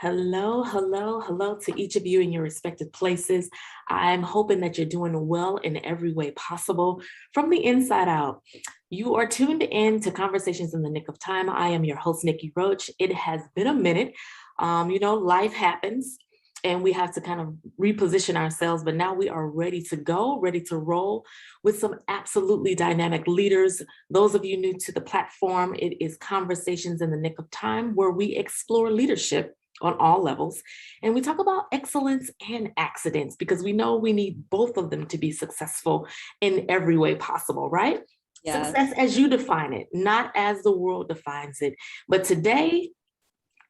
Hello, hello, hello to each of you in your respective places. I'm hoping that you're doing well in every way possible from the inside out. You are tuned in to Conversations in the Nick of Time. I am your host, Nikki Roach. It has been a minute. Life happens and we have to kind of reposition ourselves, but now we are ready to go, ready to roll with some absolutely dynamic leaders. Those of you new to the platform, it is Conversations in the Nick of Time, where we explore leadership on all levels. And we talk about excellence and accidents because we know we need both of them to be successful in every way possible, right? Yes. Success as you define it, not as the world defines it. But today,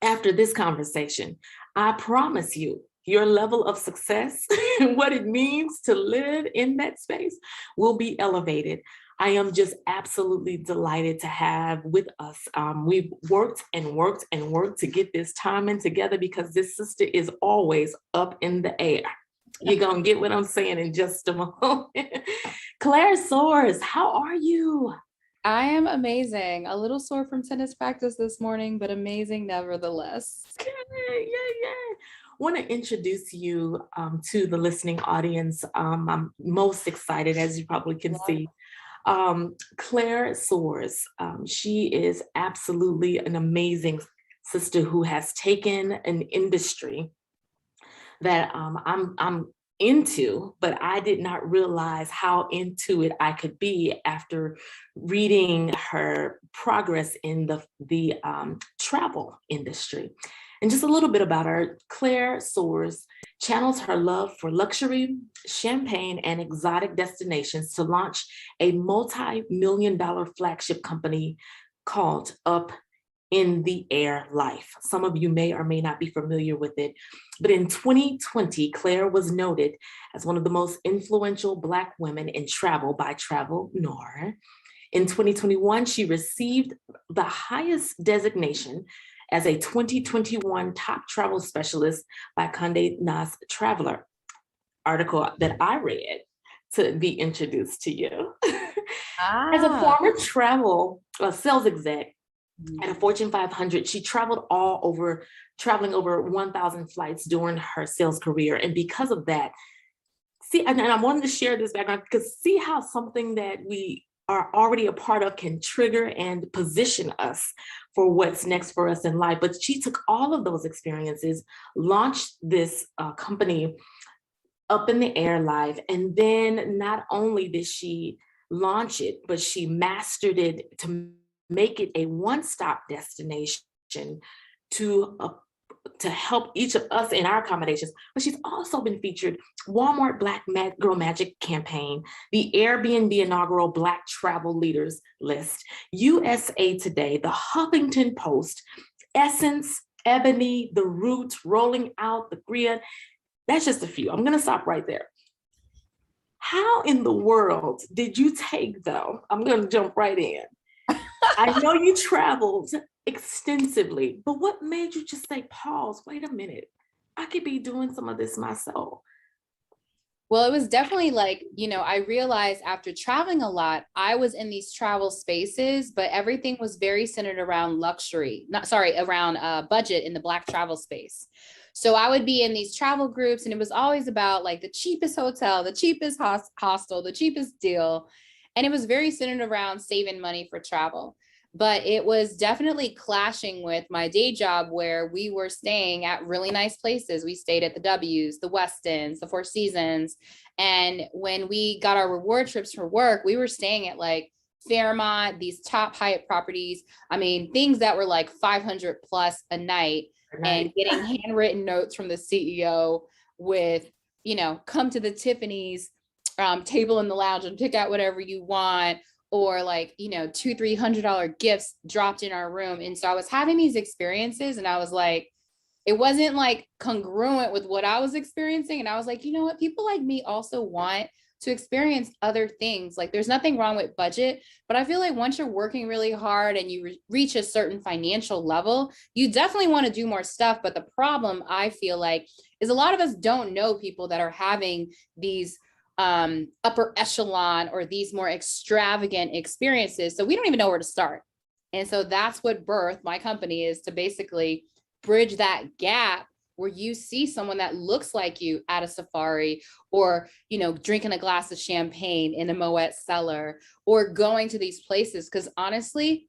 after this conversation, I promise you, your level of success and what it means to live in that space will be elevated. I am just absolutely delighted to have with us. We've worked and worked and worked to get this timing together because this sister is always up in the air. You're going to get what I'm saying in just a moment. Claire Soares, how are you? I am amazing. A little sore from tennis practice this morning, but amazing nevertheless. Yeah. Want to introduce you to the listening audience. I'm most excited, as you probably can see. Claire Soares, she is absolutely an amazing sister who has taken an industry that I'm into, but I did not realize how into it I could be after reading her progress in the travel industry. And just a little bit about her, Claire Soares channels her love for luxury, champagne, and exotic destinations to launch a multi-million-dollar flagship company called Up in the Air Life. Some of you may or may not be familiar with it, but in 2020, Claire was noted as one of the most influential Black women in travel by Travel Noire. In 2021, she received the highest designation as a 2021 top travel specialist by Conde Nast Traveler, article that I read to be introduced to you. As a former travel sales exec at a Fortune 500, she traveling over 1,000 flights during her sales career. And because of that, and I wanted to share this background because see how something that we are already a part of can trigger and position us for what's next for us in life. But she took all of those experiences, launched this company Up in the Air Life. And then not only did she launch it, but she mastered it to make it a one-stop destination to help each of us in our accommodations. But she's also been featured Walmart Black Girl Magic campaign, the Airbnb Inaugural Black Travel Leaders list, USA Today, the Huffington Post, Essence, Ebony, The Root, Rolling Out, the Griot. That's just a few. I'm going to stop right there. How in the world did you take, though? I'm going to jump right in. I know you traveled extensively, but what made you just say, pause, wait a minute, I could be doing some of this myself? Well, it was definitely like, I realized after traveling a lot, I was in these travel spaces, but everything was very centered around around budget in the Black travel space. So I would be in these travel groups and it was always about like the cheapest hotel, the cheapest hostel, the cheapest deal. And it was very centered around saving money for travel. But it was definitely clashing with my day job where we were staying at really nice places. We stayed at the W's, the Westins, the Four Seasons. And when we got our reward trips for work, we were staying at like Fairmont, these top Hyatt properties. I mean, things that were like 500 plus a night and getting handwritten notes from the CEO with, come to the Tiffany's table in the lounge and pick out whatever you want, or like, $200-300 gifts dropped in our room. And so I was having these experiences and I was like, it wasn't like congruent with what I was experiencing. And I was like, you know what? People like me also want to experience other things. Like there's nothing wrong with budget, but I feel like once you're working really hard and you reach a certain financial level, you definitely want to do more stuff. But the problem I feel like is a lot of us don't know people that are having these upper echelon or these more extravagant experiences. So we don't even know where to start. And so that's what birthed my company, is to basically bridge that gap where you see someone that looks like you at a safari, or, you know, drinking a glass of champagne in a Moet cellar, or going to these places. Because honestly,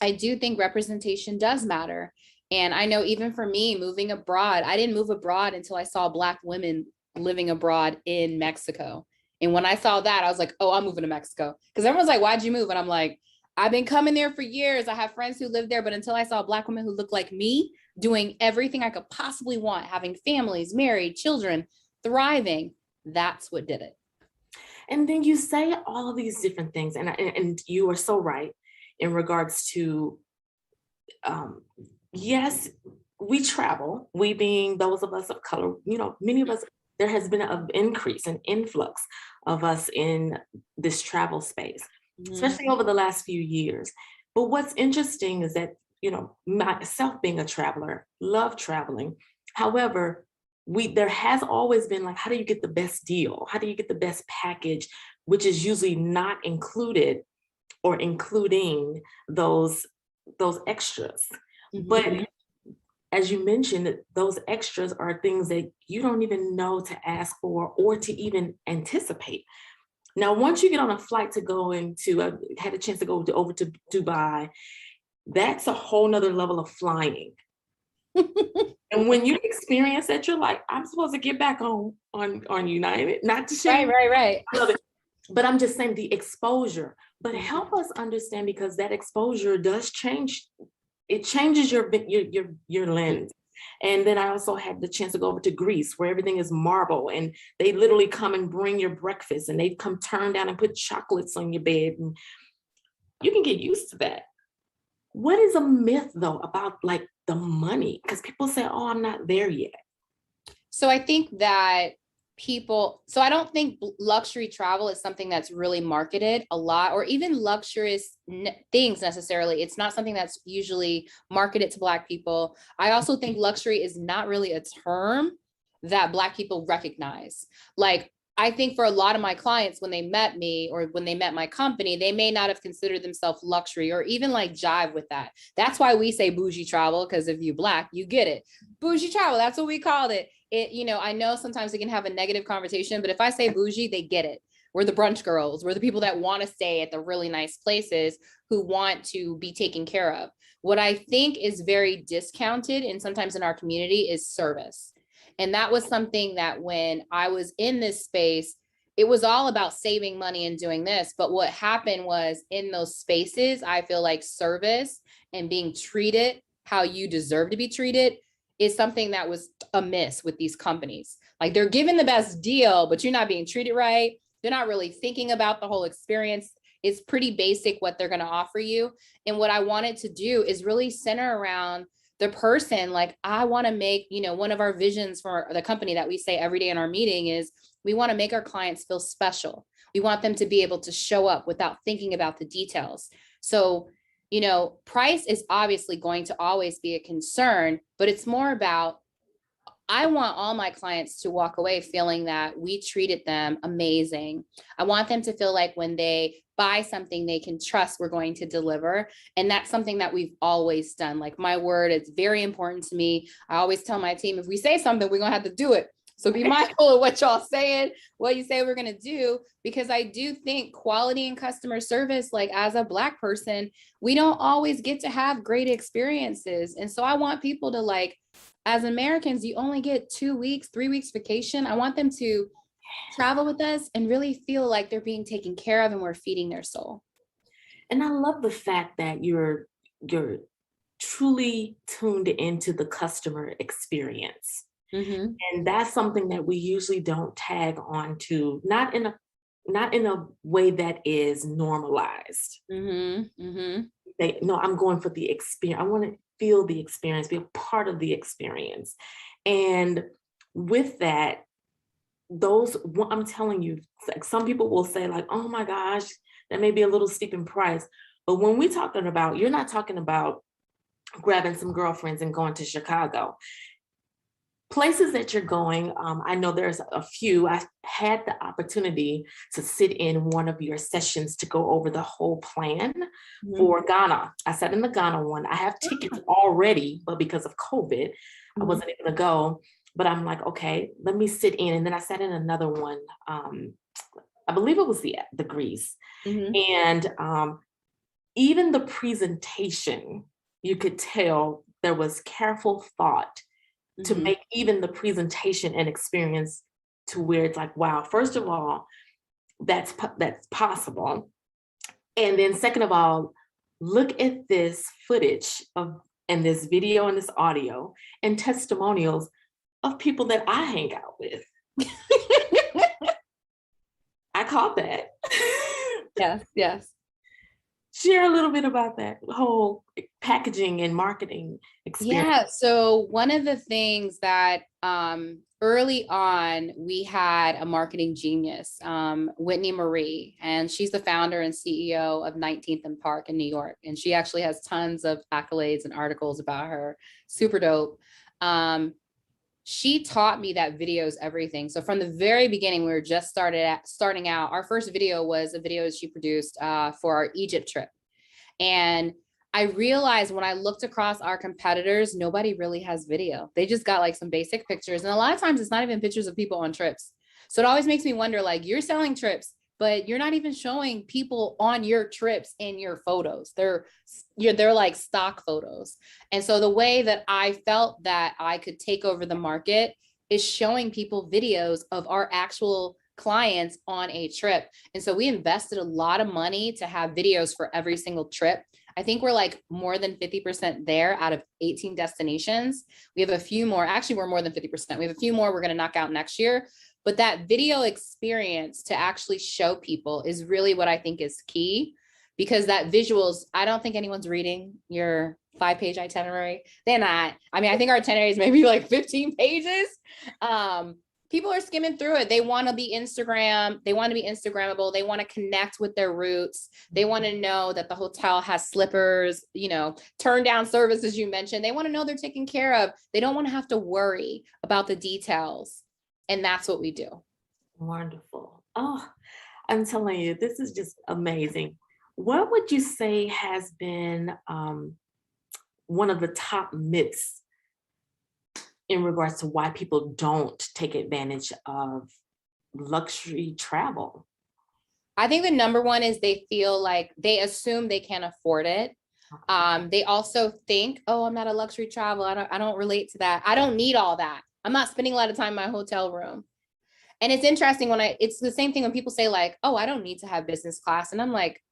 I do think representation does matter. And I know even for me moving abroad, I didn't move abroad until I saw Black women living abroad in Mexico. And when I saw that, I was like, oh, I'm moving to Mexico. Because everyone's like, why'd you move? And I'm like, I've been coming there for years. I have friends who live there, but until I saw Black women who look like me, doing everything I could possibly want, having families, married, children, thriving, that's what did it. And then you say all of these different things, and you are so right in regards to, yes, we travel, we being those of us of color, you know, many of us, there has been an increase, an influx of us in this travel space, especially over the last few years. But what's interesting is that, you know, myself being a traveler, love traveling. However, there has always been like, how do you get the best deal? How do you get the best package, which is usually not included or including those extras. But as you mentioned, those extras are things that you don't even know to ask for or to even anticipate. Now, once you get on a flight to go into, I had a chance to go over to Dubai, that's a whole nother level of flying. And when you experience that, you're like, I'm supposed to get back on United, not to shame. Right. But I'm just saying the exposure, but help us understand, because that exposure does change. It changes your lens. And then I also had the chance to go over to Greece, where everything is marble, and they literally come and bring your breakfast, and they come turn down and put chocolates on your bed, and you can get used to that. What is a myth though about like the money? Because people say, oh, I'm not there yet. So I think that so I don't think luxury travel is something that's really marketed a lot, or even luxurious things necessarily. It's not something that's usually marketed to Black people. I also think luxury is not really a term that Black people recognize. Like, I think for a lot of my clients, when they met me or when they met my company, they may not have considered themselves luxury or even like jive with that. That's why we say bougie travel, because if you Black, you get it. Bougie travel, that's what we called it. You know, I know sometimes we can have a negative conversation, but if I say bougie, they get it. We're the brunch girls. We're the people that want to stay at the really nice places, who want to be taken care of. What I think is very discounted and sometimes in our community is service. And that was something that when I was in this space, it was all about saving money and doing this. But what happened was, in those spaces, I feel like service and being treated how you deserve to be treated is something that was amiss with these companies. Like, they're giving the best deal, but you're not being treated right. They're not really thinking about the whole experience. It's pretty basic what they're going to offer you. And what I wanted to do is really center around the person. Like, I want to make, you know, one of our visions for the company that we say every day in our meeting is, we want to make our clients feel special. We want them to be able to show up without thinking about the details. So, you know, price is obviously going to always be a concern, but it's more about, I want all my clients to walk away feeling that we treated them amazing. I want them to feel like when they buy something, they can trust we're going to deliver. And that's something that we've always done. Like, my word, it's very important to me. I always tell my team, if we say something, we're going to have to do it. So be mindful of what y'all saying, what you say we're going to do, because I do think quality and customer service, like as a Black person, we don't always get to have great experiences. And so I want people to, like, as Americans, you only get 2 weeks, 3 weeks vacation. I want them to travel with us and really feel like they're being taken care of and we're feeding their soul. And I love the fact that you're truly tuned into the customer experience. And that's something that we usually don't tag on to, not in a way that is normalized. No, I'm going for the experience. I want to feel the experience, be a part of the experience. And with that, I'm telling you, like, some people will say like, oh my gosh, that may be a little steep in price. But when we're talking about, you're not talking about grabbing some girlfriends and going to Chicago. places that you're going. I know there's a few. I had the opportunity to sit in one of your sessions to go over the whole plan for Ghana. I sat in the Ghana one. I have tickets already, but because of COVID, I wasn't able to go. But I'm like, okay, let me sit in. And then I sat in another one. I believe it was the Greece. And even the presentation, you could tell there was careful thought to make even the presentation and experience to where it's like, wow, first of all, that's possible. And then second of all, look at this footage of and this video and this audio and testimonials of people that I hang out with. I caught that. Yes. Share a little bit about that whole packaging and marketing experience. Yeah. So one of the things that early on, we had a marketing genius, Whitney Marie, and she's the founder and CEO of 19th and Park in New York. And she actually has tons of accolades and articles about her. Super dope. She taught me that video is everything. So from the very beginning, we were just starting out. Our first video was a video she produced for our Egypt trip. And I realized when I looked across our competitors, nobody really has video. They just got like some basic pictures. And a lot of times it's not even pictures of people on trips. So it always makes me wonder, like, you're selling trips, but you're not even showing people on your trips in your photos. They're like stock photos. And so the way that I felt that I could take over the market is showing people videos of our actual clients on a trip. And so we invested a lot of money to have videos for every single trip. I think we're like more than 50% there out of 18 destinations. We have a few more. Actually, we're more than 50%. We have a few more we're going to knock out next year. But that video experience to actually show people is really what I think is key, because that visuals, I don't think anyone's reading your 5-page itinerary. They're not. I mean, I think our itinerary is maybe like 15 pages. People are skimming through it. They want to be Instagram. They want to be Instagrammable. They want to connect with their roots. They want to know that the hotel has slippers, turn down service, as you mentioned. They want to know they're taken care of. They don't want to have to worry about the details. And that's what we do. Wonderful. Oh, I'm telling you, this is just amazing. What would you say has been one of the top myths in regards to why people don't take advantage of luxury travel? I think the number one is they feel like they assume they can't afford it. They also think, oh, I'm not a luxury traveler. I don't relate to that. I don't need all that. I'm not spending a lot of time in my hotel room. And it's interesting it's the same thing when people say like, oh, I don't need to have business class. And I'm like,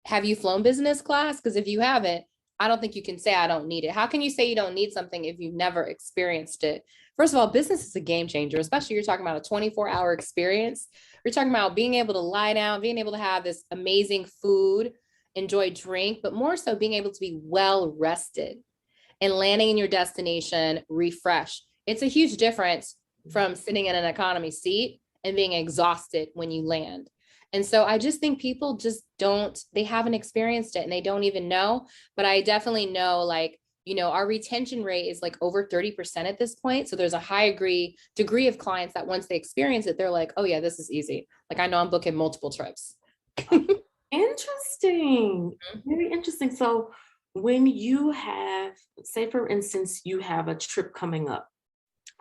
have you flown business class? Because if you haven't, I don't think you can say I don't need it. How can you say you don't need something if you've never experienced it? First of all, business is a game changer, especially you're talking about a 24-hour experience. You're talking about being able to lie down, being able to have this amazing food, enjoy drink, but more so being able to be well rested and landing in your destination refreshed. It's a huge difference from sitting in an economy seat and being exhausted when you land. And so I just think people just they haven't experienced it and they don't even know. But I definitely know, like, our retention rate is like over 30% at this point. So there's a high degree of clients that once they experience it, they're like, oh yeah, this is easy. Like, I know I'm booking multiple trips. Interesting. Very interesting. So when you have, say for instance, you have a trip coming up,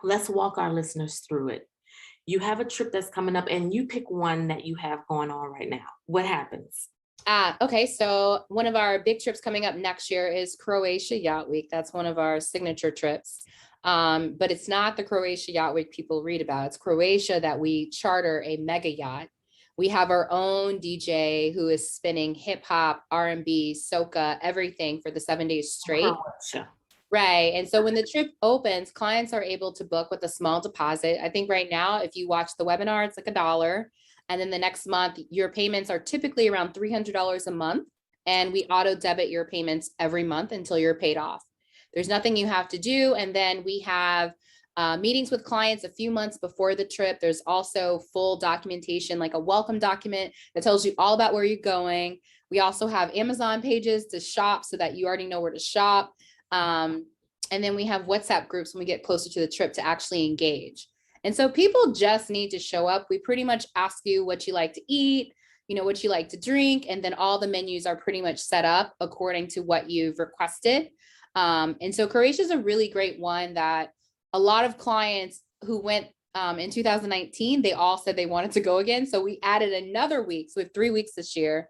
let's walk our listeners through it. You have a trip that's coming up and you pick one that you have going on right now. What happens? Okay. So one of our big trips coming up next year is Croatia Yacht Week. That's one of our signature trips. But it's not the Croatia Yacht Week people read about. It's Croatia that we charter a mega yacht. We have our own DJ who is spinning hip hop, R&B, soca, everything for the 7 days straight. Croatia. Right. And so when the trip opens, clients are able to book with a small deposit. I think right now, if you watch the webinar, it's like $1. And then the next month, your payments are typically around $300 a month. And we auto debit your payments every month until you're paid off. There's nothing you have to do. And then we have meetings with clients a few months before the trip. There's also full documentation, like a welcome document that tells you all about where you're going. We also have Amazon pages to shop so that you already know where to shop. And then we have WhatsApp groups when we get closer to the trip to actually engage. And so people just need to show up. We pretty much ask you what you like to eat, what you like to drink, and then all the menus are pretty much set up according to what you've requested. And so Croatia is a really great one that a lot of clients who went in 2019, they all said they wanted to go again. So we added another week. So we have 3 weeks this year.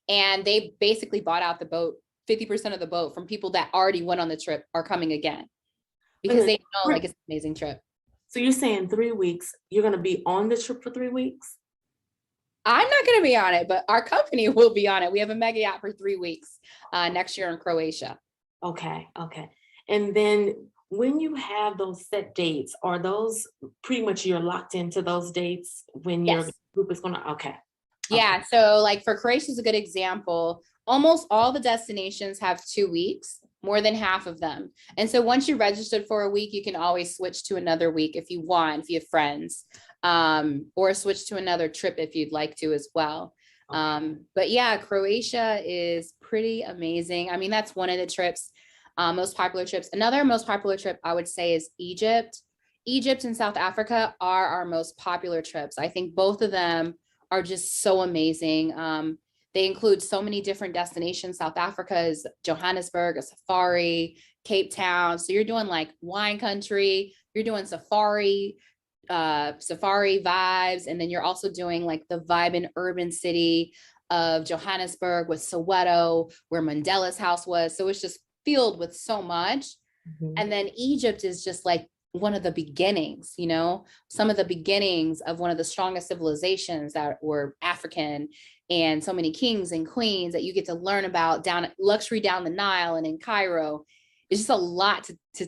And they basically bought out the boat. 50% of the boat from people that already went on the trip are coming again because they know like it's an amazing trip. So you're saying 3 weeks, you're going to be on the trip for 3 weeks? I'm not going to be on it, but our company will be on it. We have a mega yacht for 3 weeks next year in Croatia. Okay. And then when you have those set dates, are those pretty much you're locked into those dates when your group is going to, okay. Yeah. So like for Croatia is a good example. Almost all the destinations have 2 weeks, more than half of them. And so once you're registered for a week, you can always switch to another week if you want, if you have friends, or switch to another trip if you'd like to as well. But yeah, Croatia is pretty amazing. I mean, that's one of the trips, most popular trips. Another most popular trip I would say is Egypt. Egypt and South Africa are our most popular trips. I think both of them are just so amazing. They include so many different destinations. South Africa is Johannesburg, a safari, Cape Town. So you're doing like wine country, you're doing safari vibes. And then you're also doing like the vibe in urban city of Johannesburg with Soweto, where Mandela's house was. So it's just filled with so much. Mm-hmm. And then Egypt is just like one of the beginnings, some of the beginnings of one of the strongest civilizations that were African, and so many kings and queens that you get to learn about luxury down the Nile and in Cairo. It's just a lot to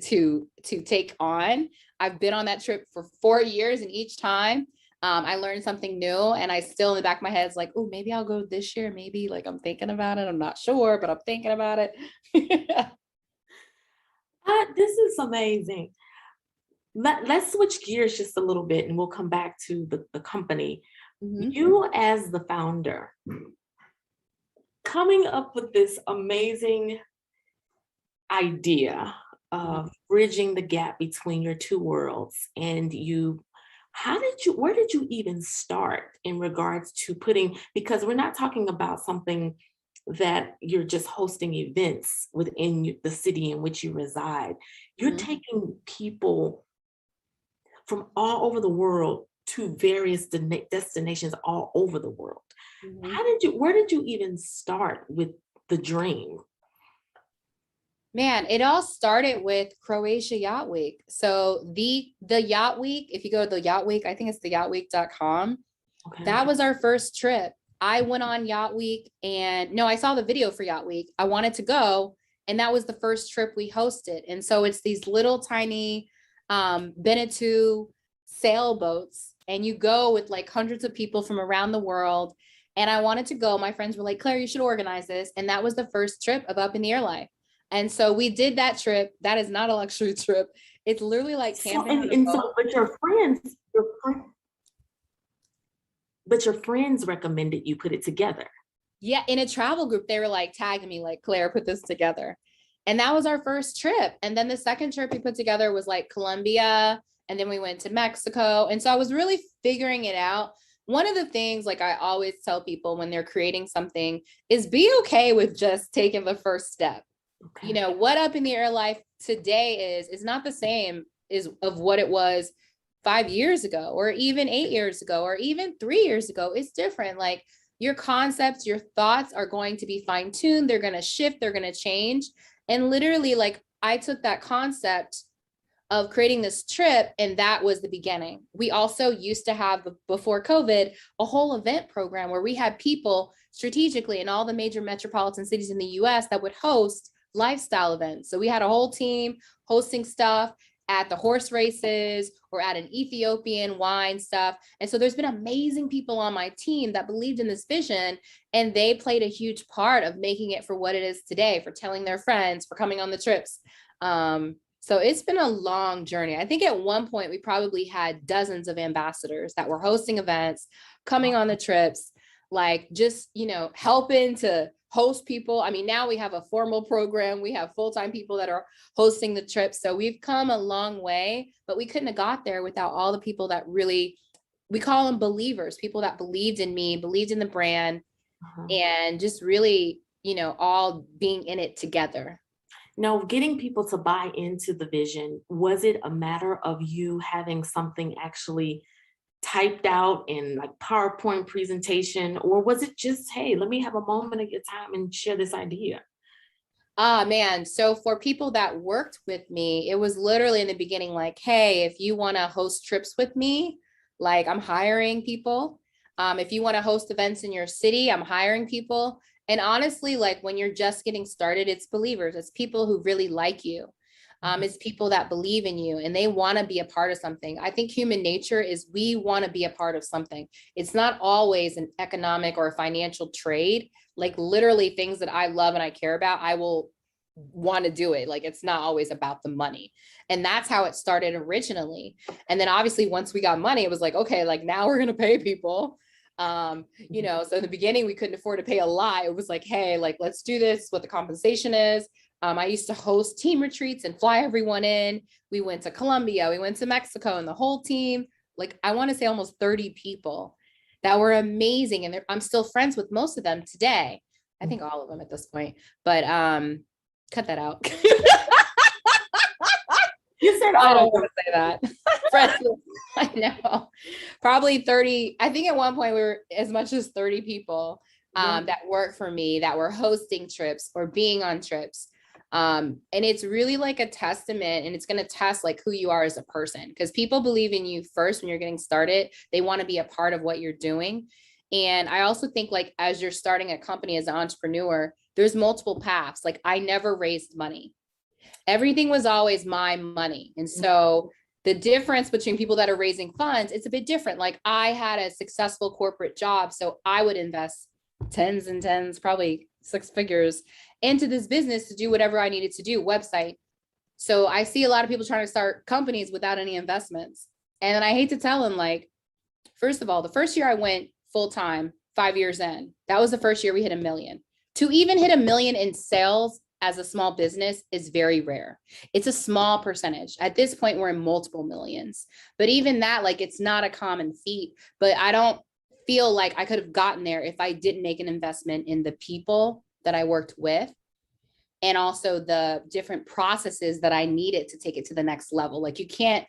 take on. I've been on that trip for 4 years, and each time I learned something new, and I still in the back of my head is like, oh, maybe I'll go this year. Maybe like I'm thinking about it. I'm not sure, but I'm thinking about it. This is amazing. Let's switch gears just a little bit and we'll come back to the company. Mm-hmm. You as the founder, coming up with this amazing idea of bridging the gap between your two worlds, and where did you even start in regards to because we're not talking about something that you're just hosting events within the city in which you reside. You're taking people from all over the world to various destinations all over the world. Mm-hmm. Where did you even start with the dream? Man, it all started with Croatia Yacht Week. So the Yacht Week, if you go to the Yacht Week, I think it's theyachtweek.com. Okay. That was our first trip. I went on Yacht Week I saw the video for Yacht Week. I wanted to go, and that was the first trip we hosted. And so it's these little tiny Beneteau sailboats, and you go with like hundreds of people from around the world. And I wanted to go. My friends were like, Claire, you should organize this. And that was the first trip of Up in the Air Life. And so we did that trip. That is not a luxury trip. It's literally like camping. But your friends recommended you put it together. Yeah, in a travel group, they were like tagging me like, Claire, put this together. And that was our first trip. And then the second trip we put together was like Colombia. And then we went to Mexico. And so I was really figuring it out. One of the things like I always tell people when they're creating something is be okay with just taking the first step. Okay. What Up in the Air Life today is not the same of what it was 5 years ago, or even 8 years ago, or even 3 years ago. It's different. Like your concepts, your thoughts are going to be fine-tuned. They're going to shift. They're going to change. And literally, like I took that concept of creating this trip, and that was the beginning. We also used to have, before COVID, a whole event program where we had people strategically in all the major metropolitan cities in the US that would host lifestyle events. So we had a whole team hosting stuff at the horse races or at an Ethiopian wine stuff. And so there's been amazing people on my team that believed in this vision, and they played a huge part of making it for what it is today, for telling their friends, for coming on the trips. So it's been a long journey. I think at one point we probably had dozens of ambassadors that were hosting events, coming on the trips, like just, helping to host people. I mean, now we have a formal program. We have full-time people that are hosting the trips. So we've come a long way, but we couldn't have got there without all the people that really, we call them believers, people that believed in me, believed in the brand, and just really, you know, all being in it together. Now, getting people to buy into the vision, was it a matter of you having something actually typed out in like PowerPoint presentation, or was it just, hey, let me have a moment of your time and share this idea? Ah, man. So for people that worked with me, it was literally in the beginning, like, hey, if you want to host trips with me, like I'm hiring people. If you want to host events in your city, I'm hiring people. And honestly, like when you're just getting started, it's believers, it's people who really like you. It's people that believe in you and they want to be a part of something. I think human nature is we want to be a part of something. It's not always an economic or a financial trade. Like literally things that I love and I care about, I will want to do it. Like it's not always about the money. And that's how it started originally. And then obviously once we got money, it was like, okay, like now we're going to pay people. You know, so in the beginning we couldn't afford to pay a lot. It was like, hey, like, let's do this, what the compensation is. I used to host team retreats and fly everyone in. We went to Colombia, we went to Mexico, and the whole team, like I want to say almost 30 people that were amazing. And I'm still friends with most of them today. I think all of them at this point, but cut that out. You said, I don't want to say that. Friends, I know. Probably 30. I think at one point we were as much as 30 people that work for me that were hosting trips or being on trips. And it's really like a testament, and it's going to test like who you are as a person, because people believe in you first when you're getting started. They want to be a part of what you're doing. And I also think like as you're starting a company as an entrepreneur, there's multiple paths. Like I never raised money. Everything was always my money. And so the difference between people that are raising funds, it's a bit different. Like I had a successful corporate job, so I would invest tens and tens, probably six figures into this business to do whatever I needed to do, website. So I see a lot of people trying to start companies without any investments. And I hate to tell them, like, first of all, the first year I went full time, 5 years in, that was the first year we hit 1 million. To even hit 1 million in sales as a small business is very rare. It's a small percentage. At this point, we're in multiple millions. But even that, like, it's not a common feat. But I don't feel like I could have gotten there if I didn't make an investment in the people that I worked with, and also the different processes that I needed to take it to the next level. Like you can't,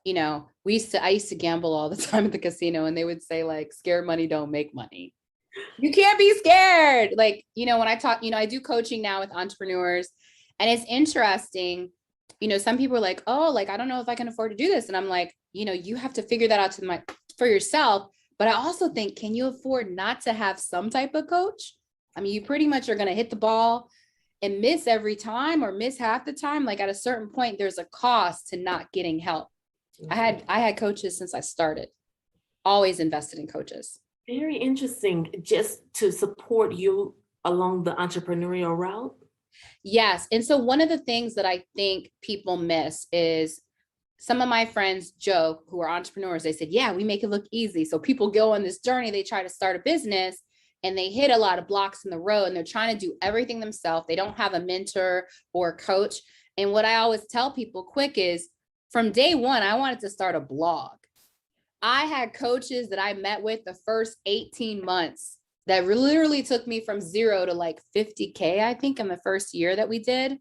you know, I used to gamble all the time at the casino, and they would say like, scared money don't make money. You can't be scared. Like, you know, when I talk, you know, I do coaching now with entrepreneurs, and it's interesting. You know, some people are like, oh, like, I don't know if I can afford to do this. And I'm like, you know, you have to figure that out for yourself. But I also think, can you afford not to have some type of coach? I mean, you pretty much are going to hit the ball and miss every time or miss half the time. Like at a certain point, there's a cost to not getting help. I had coaches since I started, always invested in coaches. Very interesting. Just to support you along the entrepreneurial route. Yes. And so one of the things that I think people miss is some of my friends joke who are entrepreneurs. They said, yeah, we make it look easy. So people go on this journey, they try to start a business and they hit a lot of blocks in the road and they're trying to do everything themselves. They don't have a mentor or a coach. And what I always tell people quick is from day one, I wanted to start a blog. I had coaches that I met with the first 18 months that literally took me from 0 to like 50K, I think, in the first year that we did.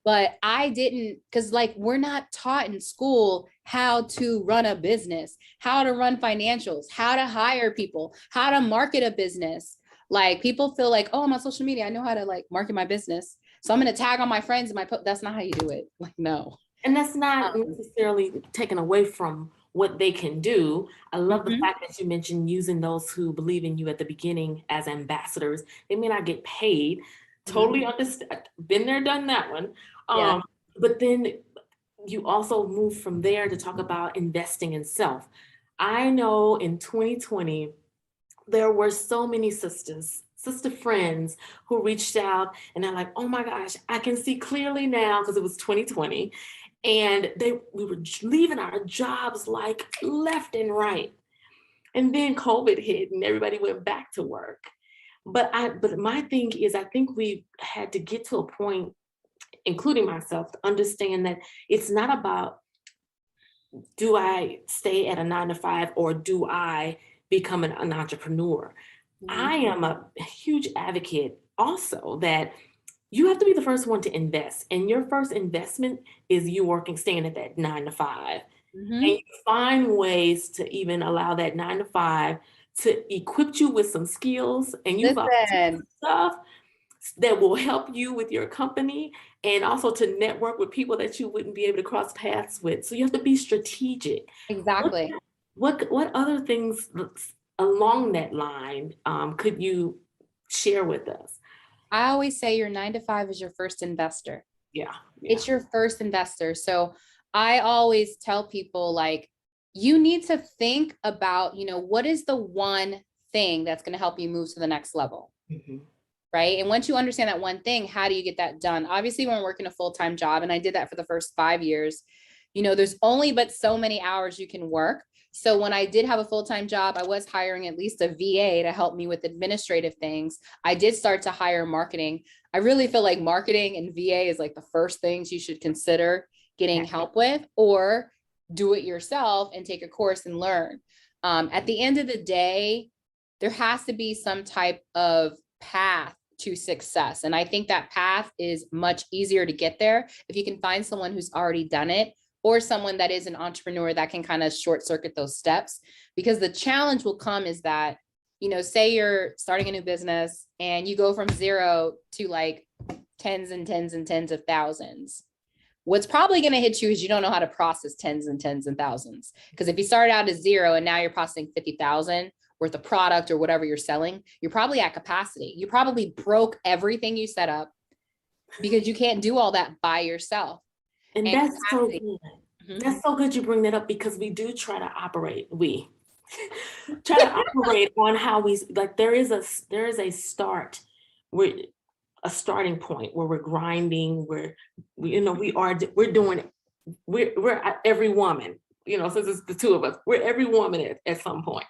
But I didn't, because like we're not taught in school how to run a business, how to run financials, how to hire people, how to market a business. Like people feel like, oh, I'm on social media, I know how to like market my business, so I'm going to tag on my friends and that's not how you do it. Like, no. And that's not necessarily taken away from what they can do. I love the fact that you mentioned using those who believe in you at the beginning as ambassadors. They may not get paid. Totally understand. Been there, done that one. But then you also move from there to talk about investing in self. I know in 2020, there were so many sister friends who reached out and they're like, oh my gosh, I can see clearly now, because it was 2020. And we were leaving our jobs like left and right. And then COVID hit and everybody went back to work. But my thing is, I think we had to get to a point, including myself, to understand that it's not about, do I stay at a 9 to 5 or do I become an entrepreneur? I am a huge advocate also that you have to be the first one to invest. And your first investment is you working, staying at that 9 to 5. And you find ways to even allow that 9 to 5 to equip you with some skills, and you volunteer Listen, stuff that will help you with your company, and also to network with people that you wouldn't be able to cross paths with. So you have to be strategic. exactly. What other things along that line could you share with us? I always say your 9 to 5 is your first investor. Yeah, It's your first investor. So I always tell people, like, you need to think about, what is the one thing that's going to help you move to the next level. Mhm. Right. And once you understand that one thing, how do you get that done? Obviously, when working a full-time job, and I did that for the first 5 years, there's only but so many hours you can work. So when I did have a full-time job, I was hiring at least a VA to help me with administrative things. I did start to hire marketing. I really feel like marketing and VA is like the first things you should consider getting help with, or do it yourself and take a course and learn. At the end of the day, there has to be some type of path to success. And I think that path is much easier to get there if you can find someone who's already done it, or someone that is an entrepreneur that can kind of short circuit those steps. Because the challenge will come is that, say you're starting a new business and you go from 0 to like tens and tens and tens of thousands. What's probably going to hit you is you don't know how to process tens and tens and thousands. Because if you started out as 0 and now you're processing 50,000 worth of product or whatever you're selling, you're probably at capacity. You probably broke everything you set up because you can't do all that by yourself. And that's so good. That's so good you bring that up, because we do try to operate. We try to operate on how we, like, there is a start, a starting point where we're grinding, we're doing, we're every woman, since it's the two of us, we're every woman at some point.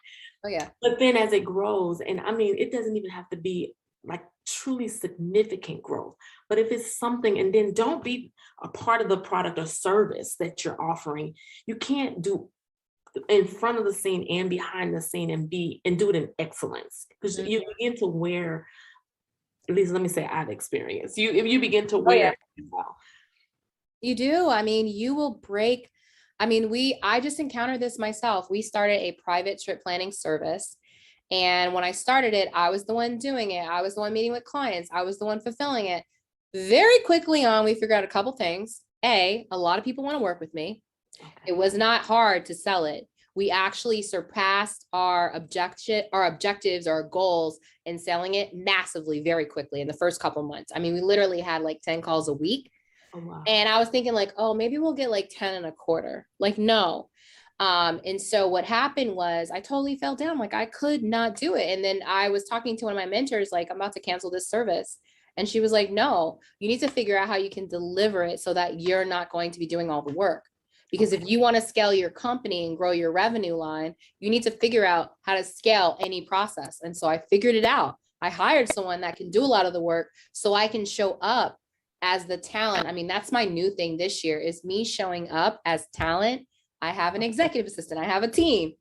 Oh yeah. But then as it grows, and I mean, it doesn't even have to be like truly significant growth, but if it's something, and then don't be a part of the product or service that you're offering. You can't do in front of the scene and behind the scene and do it in excellence, because you begin to wear, at least let me say I've experienced, if you begin to wear it well. You do. I mean, you will break. I mean, I just encountered this myself. We started a private trip planning service. And when I started it, I was the one doing it. I was the one meeting with clients. I was the one fulfilling it. Very quickly on, we figured out a couple things. A lot of people want to work with me. Okay. It was not hard to sell it. We actually surpassed our objectives, our goals in selling it massively, very quickly in the first couple months. I mean, we literally had like 10 calls a week. Oh, wow. And I was thinking like, oh, maybe we'll get like 10 and a quarter. Like, no. And so what happened was I totally fell down. Like, I could not do it. And then I was talking to one of my mentors, like, I'm about to cancel this service. And she was like, no, you need to figure out how you can deliver it so that you're not going to be doing all the work. Because if you want to scale your company and grow your revenue line, you need to figure out how to scale any process. And so I figured it out. I hired someone that can do a lot of the work so I can show up as the talent. I mean, that's my new thing this year, is me showing up as talent. I have an executive assistant, I have a team.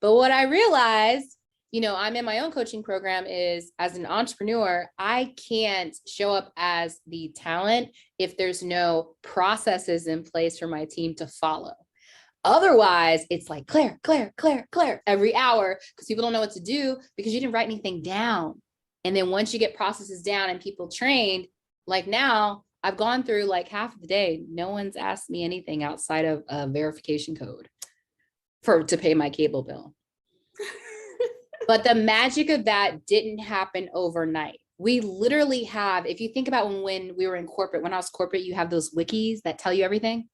But what I realized, I'm in my own coaching program, is as an entrepreneur, I can't show up as the talent if there's no processes in place for my team to follow. Otherwise, it's like Claire every hour, because people don't know what to do because you didn't write anything down. And then once you get processes down and people trained, like now, I've gone through like half of the day, no one's asked me anything outside of a verification code to pay my cable bill. But the magic of that didn't happen overnight. We literally have, if you think about when we were in corporate, when I was corporate, you have those wikis that tell you everything.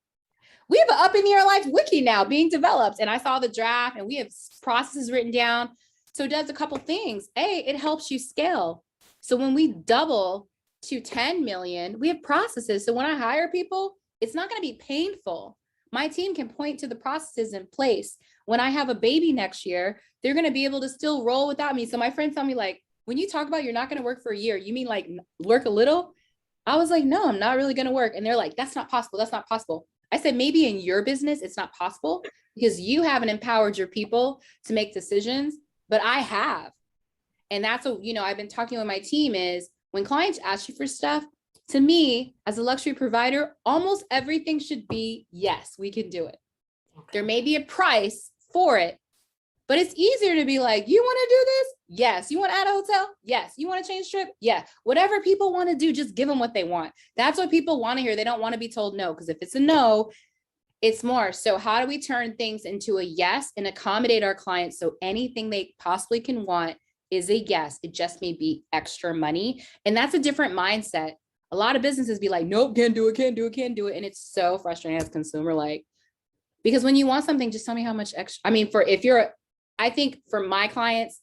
We have an Up in Your Life wiki now being developed. And I saw the draft and we have processes written down. So it does a couple things. It helps you scale. So when we double to 10 million, we have processes. So when I hire people, it's not going to be painful. My team can point to the processes in place. When I have a baby next year, they're going to be able to still roll without me. So my friends tell me like, when you talk about you're not going to work for a year, you mean like work a little? I was like, no, I'm not really going to work. And they're like, that's not possible. That's not possible. I said, maybe in your business, it's not possible because you haven't empowered your people to make decisions, but I have. And that's what, I've been talking with my team is when clients ask you for stuff, to me, as a luxury provider, almost everything should be, yes, we can do it. Okay. There may be a price for it, but it's easier to be like, you want to do this? Yes. You want to add a hotel? Yes. You want to change trip? Yeah. Whatever people want to do, just give them what they want. That's what people want to hear. They don't want to be told no, because if it's a no, it's more. So how do we turn things into a yes and accommodate our clients so anything they possibly can want is a yes? It just may be extra money. And that's a different mindset. A lot of businesses be like, nope, can't do it, can't do it, can't do it. And it's so frustrating as a consumer, like, because when you want something, just tell me how much extra. I mean, I think for my clients,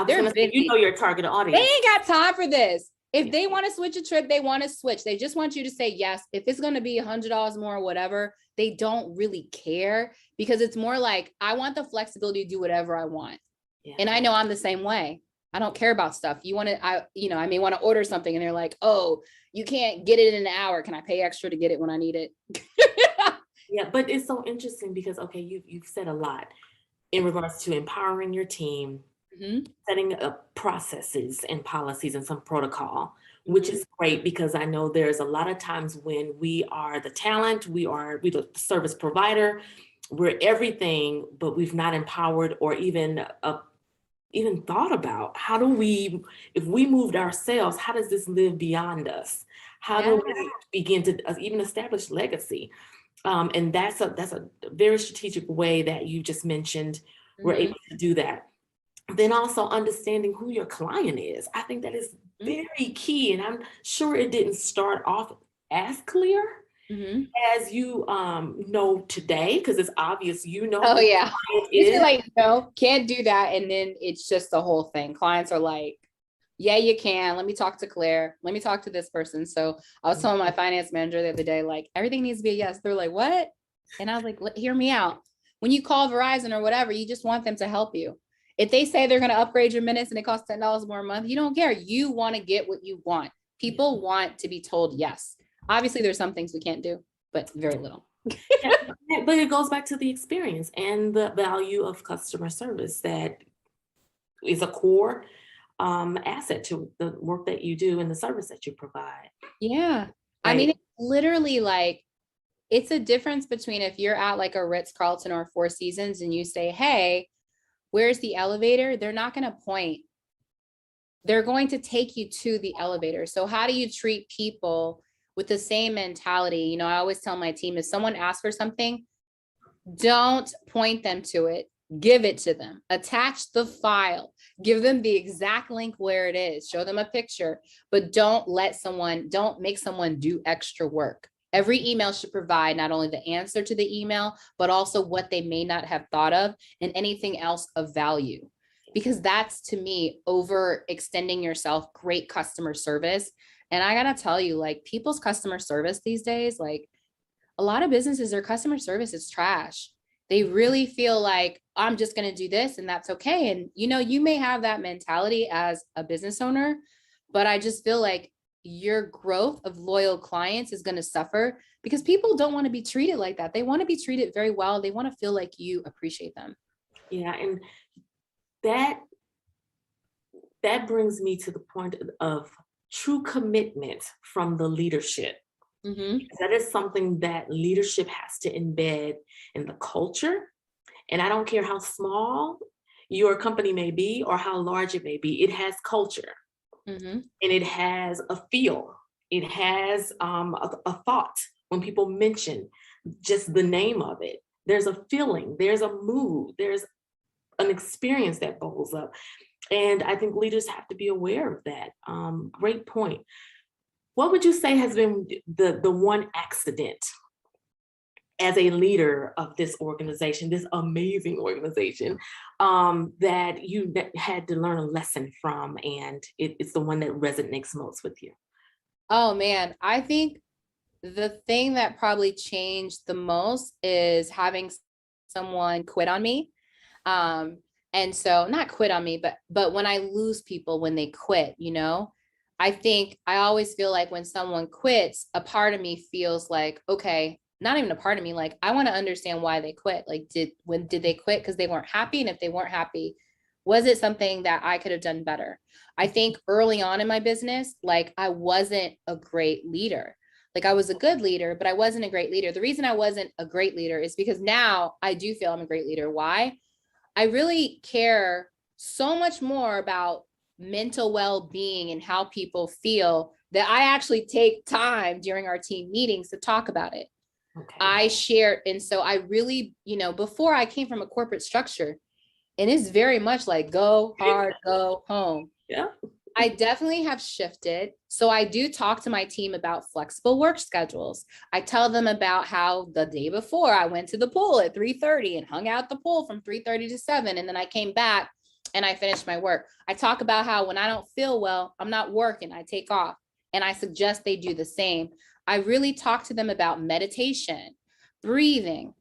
they're busy. You know your target audience. They ain't got time for this. If they want to switch a trip, they want to switch. They just want you to say yes. If it's going to be $100 more or whatever, they don't really care because it's more like, I want the flexibility to do whatever I want. Yeah. And I know I'm the same way. I don't care about stuff. I may want to order something and they're like, oh, you can't get it in an hour. Can I pay extra to get it when I need it? Yeah, but it's so interesting because, okay, you've said a lot in regards to empowering your team, setting up processes and policies and some protocol, which is great because I know there's a lot of times when we are the talent, we the service provider, we're everything, but we've not empowered or even thought about how do we, if we moved ourselves, how does this live beyond us? How do we begin to even establish legacy? And that's a very strategic way that you just mentioned. We're able to do that. Then also understanding who your client is. I think that is very key. And I'm sure it didn't start off as clear as you know today, because it's obvious Oh yeah. You like, no, can't do that. And then it's just the whole thing. Clients are like, yeah, you can. Let me talk to Claire. Let me talk to this person. So I was telling my finance manager the other day, like, everything needs to be a yes. They're like, what? And I was like, hear me out. When you call Verizon or whatever, you just want them to help you. If they say they're going to upgrade your minutes and it costs $10 more a month, you don't care. You want to get what you want. People want to be told yes. Obviously, there's some things we can't do, but very little. But it goes back to the experience and the value of customer service that is a core asset to the work that you do and the service that you provide. Yeah. Right. I mean, it's literally like, it's a difference between if you're at like a Ritz-Carlton or Four Seasons and you say, hey, where's the elevator? They're not going to point. They're going to take you to the elevator. So how do you treat people with the same mentality? I always tell my team, if someone asks for something, don't point them to it. Give it to them. Attach the file. Give them the exact link where it is. Show them a picture, but don't make someone do extra work. Every email should provide not only the answer to the email, but also what they may not have thought of and anything else of value. Because that's, to me, overextending yourself, great customer service. And I gotta tell you, like, people's customer service these days, like a lot of businesses, their customer service is trash. They really feel like, I'm just going to do this and that's okay. And, you may have that mentality as a business owner, but I just feel like your growth of loyal clients is going to suffer because people don't want to be treated like that. They want to be treated very well. They want to feel like you appreciate them. Yeah. And that brings me to the point of true commitment from the leadership. That is something that leadership has to embed in the culture. And I don't care how small your company may be or how large it may be, it has culture. And it has a feel. It has a thought. When people mention just the name of it, there's a feeling, there's a mood, there's an experience that bubbles up. And I think leaders have to be aware of that. Great point. What would you say has been the one accident as a leader of this organization, this amazing organization, that you had to learn a lesson from, and it's the one that resonates most with you? Oh man, I think the thing that probably changed the most is having someone quit on me. And so not quit on me, but when I lose people when they quit, you know, I think I always feel like when someone quits, a part of me feels like, okay, not even a part of me, like I want to understand why they quit. Like did they quit because they weren't happy? And if they weren't happy, was it something that I could have done better? I think early on in my business, like I wasn't a great leader. Like I was a good leader, but I wasn't a great leader. The reason I wasn't a great leader is because now I do feel I'm a great leader. Why? I really care so much more about mental well-being and how people feel that I actually take time during our team meetings to talk about it. Okay. I share, and so I really, you know, before I came from a corporate structure, and it's very much like go hard, go home. Yeah. I definitely have shifted. So I do talk to my team about flexible work schedules. I tell them about how the day before I went to the pool at 3:30 and hung out at the pool from 3:30 to 7. And then I came back and I finished my work. I talk about how when I don't feel well, I'm not working, I take off. And I suggest they do the same. I really talk to them about meditation, breathing,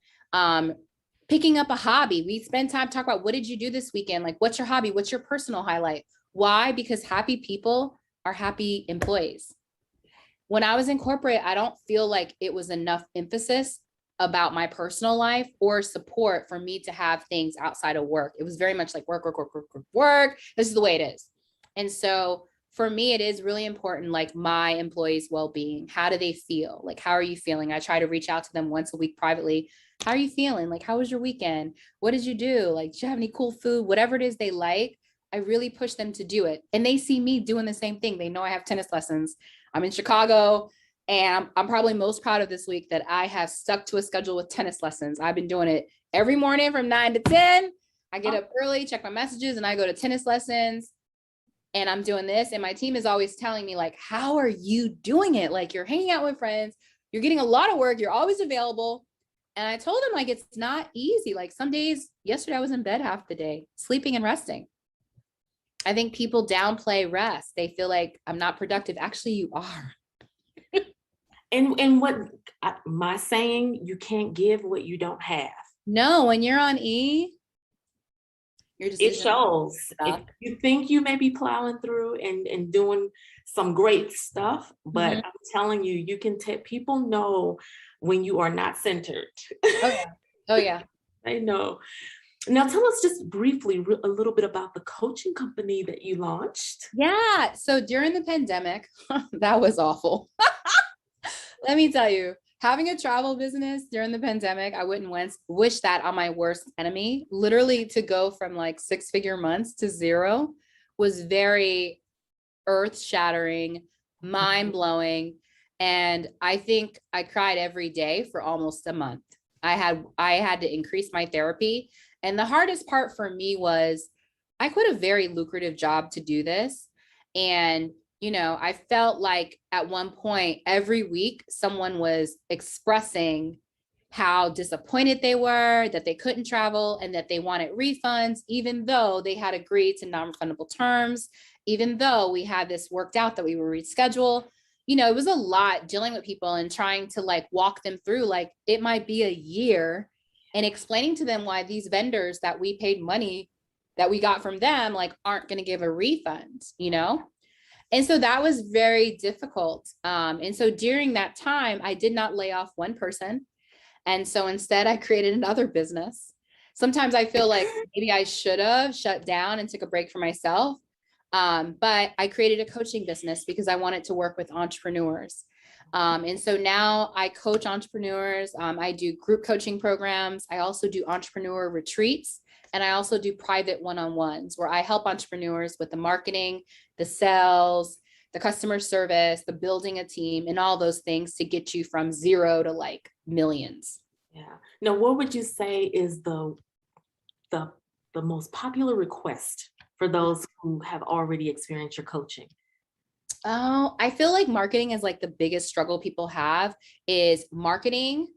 picking up a hobby. We spend time talking about what did you do this weekend? Like, what's your hobby? What's your personal highlight? Why? Because happy people are happy employees. When I was in corporate, I don't feel like it was enough emphasis about my personal life or support for me to have things outside of work. It was very much like work, work, work, work, work, work. This is the way it is. And so for me, it is really important, like my employees' well-being. How do they feel? Like, how are you feeling? I try to reach out to them once a week privately. How are you feeling? Like, how was your weekend? What did you do? Like, did you have any cool food? Whatever it is they like, I really push them to do it. And they see me doing the same thing. They know I have tennis lessons. I'm in Chicago, and I'm probably most proud of this week that I have stuck to a schedule with tennis lessons. I've been doing it every morning from 9 to 10. I get up early, check my messages, and I go to tennis lessons. And I'm doing this. And my team is always telling me, like, how are you doing it? Like, you're hanging out with friends, you're getting a lot of work, you're always available. And I told them, like, it's not easy. Like, some days, yesterday I was in bed half the day, sleeping and resting. I think people downplay rest. They feel like I'm not productive. Actually, you are. And what my saying, you can't give what you don't have. No, when you're on E, your It decision. shows. If you think you may be plowing through and doing some great stuff, but I'm telling you, you can people know when you are not centered. Oh yeah. Oh yeah. I know. Now tell us just briefly a little bit about the coaching company that you launched. Yeah. So during the pandemic, that was awful. Let me tell you, having a travel business during the pandemic, I wouldn't wish that on my worst enemy. Literally, to go from like 6-figure months to zero was very earth-shattering, mind-blowing. And I think I cried every day for almost a month. I had to increase my therapy. And the hardest part for me was I quit a very lucrative job to do this. And you know, I felt like at one point every week someone was expressing how disappointed they were that they couldn't travel and that they wanted refunds, even though they had agreed to non-refundable terms, even though we had this worked out that we would reschedule. You know, it was a lot dealing with people and trying to like walk them through, like it might be a year, and explaining to them why these vendors that we paid money that we got from them like aren't going to give a refund, you know? And so that was very difficult. And so during that time, I did not lay off one person. And so instead, I created another business. Sometimes I feel like maybe I should have shut down and took a break for myself. But I created a coaching business because I wanted to work with entrepreneurs. And so now I coach entrepreneurs. I do group coaching programs. I also do entrepreneur retreats. And I also do private one-on-ones where I help entrepreneurs with the marketing, the sales, the customer service, the building a team, and all those things to get you from zero to like millions. Yeah. Now, what would you say is the most popular request for those who have already experienced your coaching? Oh, I feel like marketing is like the biggest struggle people have is marketing.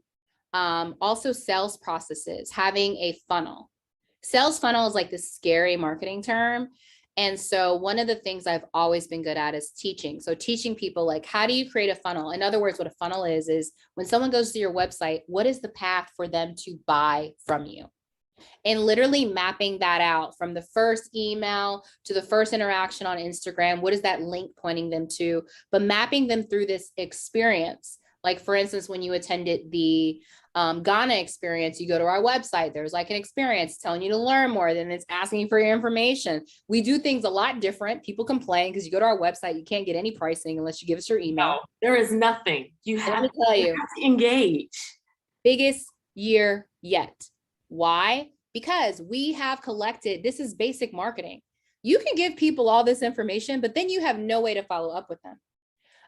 Also sales processes, having a funnel. Sales funnel is like this scary marketing term. And so one of the things I've always been good at is teaching. So teaching people like, how do you create a funnel? In other words, what a funnel is when someone goes to your website, what is the path for them to buy from you? And literally mapping that out from the first email to the first interaction on Instagram. What is that link pointing them to? But mapping them through this experience. Like, for instance, when you attended the Ghana experience, you go to our website, there's like an experience telling you to learn more, then it's asking you for your information. We do things a lot different. People complain because you go to our website, you can't get any pricing unless you give us your email. No, there is nothing. You have to engage. Biggest year yet. Why? Because we have collected, this is basic marketing. You can give people all this information, but then you have no way to follow up with them.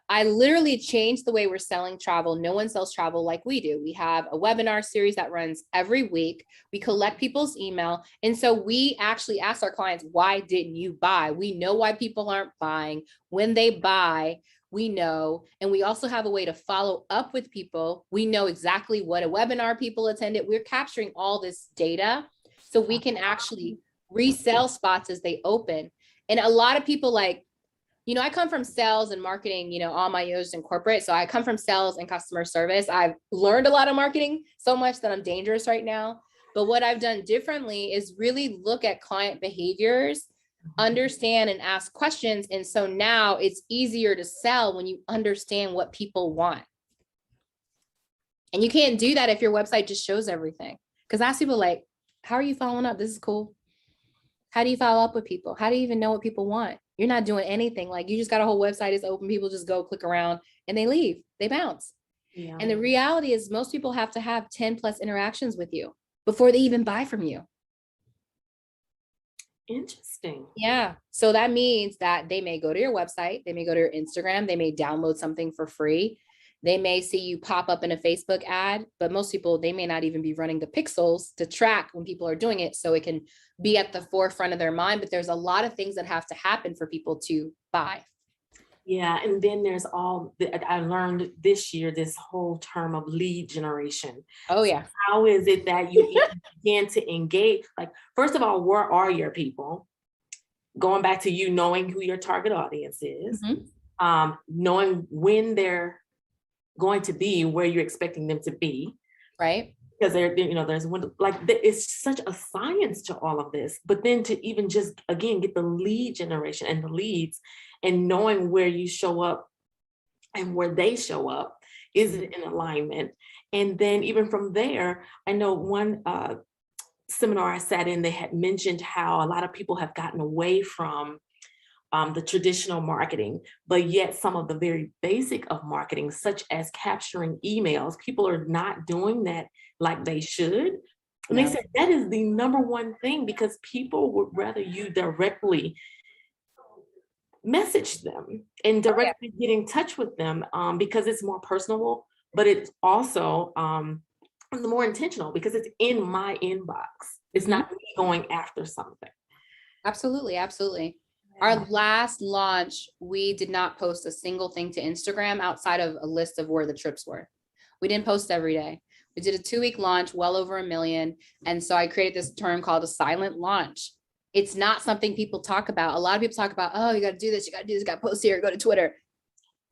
I literally changed the way we're selling travel. No one sells travel like we do. We have a webinar series that runs every week. We collect people's email. And so we actually ask our clients, why didn't you buy? We know why people aren't buying. When they buy, we know. And we also have a way to follow up with people. We know exactly what a webinar people attended. We're capturing all this data so we can actually resell spots as they open. And a lot of people like, you know, I come from sales and marketing, you know, all my years in corporate. So I come from sales and customer service. I've learned a lot of marketing so much that I'm dangerous right now. But what I've done differently is really look at client behaviors, understand and ask questions. And so now it's easier to sell when you understand what people want. And you can't do that if your website just shows everything. Because I ask people like, how are you following up? This is cool. How do you follow up with people? How do you even know what people want? You're not doing anything. Like, you just got a whole website is open. People just go click around and they leave, they bounce. Yeah. And the reality is most people have to have 10 plus interactions with you before they even buy from you. Interesting. Yeah. So that means that they may go to your website. They may go to your Instagram. They may download something for free. They may see you pop up in a Facebook ad, but most people, they may not even be running the pixels to track when people are doing it. So it can be at the forefront of their mind, but there's a lot of things that have to happen for people to buy. Yeah. And then there's I learned this year, this whole term of lead generation. Oh yeah. So how is it that you begin to engage? Like, first of all, where are your people? Going back to you knowing who your target audience is, knowing when they're going to be where you're expecting them to be, right? Because there's one, like, it's such a science to all of this. But then to even just again get the lead generation and the leads, and knowing where you show up and where they show up, is it in alignment? And then even from there, I know one seminar I sat in, they had mentioned how a lot of people have gotten away from the traditional marketing, but yet some of the very basic of marketing, such as capturing emails, people are not doing that like they should. And they said that is the number one thing, because people would rather you directly message them and directly get in touch with them, because it's more personable, but it's also more intentional because it's in my inbox. It's not me going after something. Absolutely, absolutely. Our last launch, we did not post a single thing to Instagram outside of a list of where the trips were. We didn't post every day. We did a 2-week launch, well over 1 million. And so I created this term called a silent launch. It's not something people talk about. A lot of people talk about, oh, you got to do this, you got to do this, you got to post here, go to Twitter.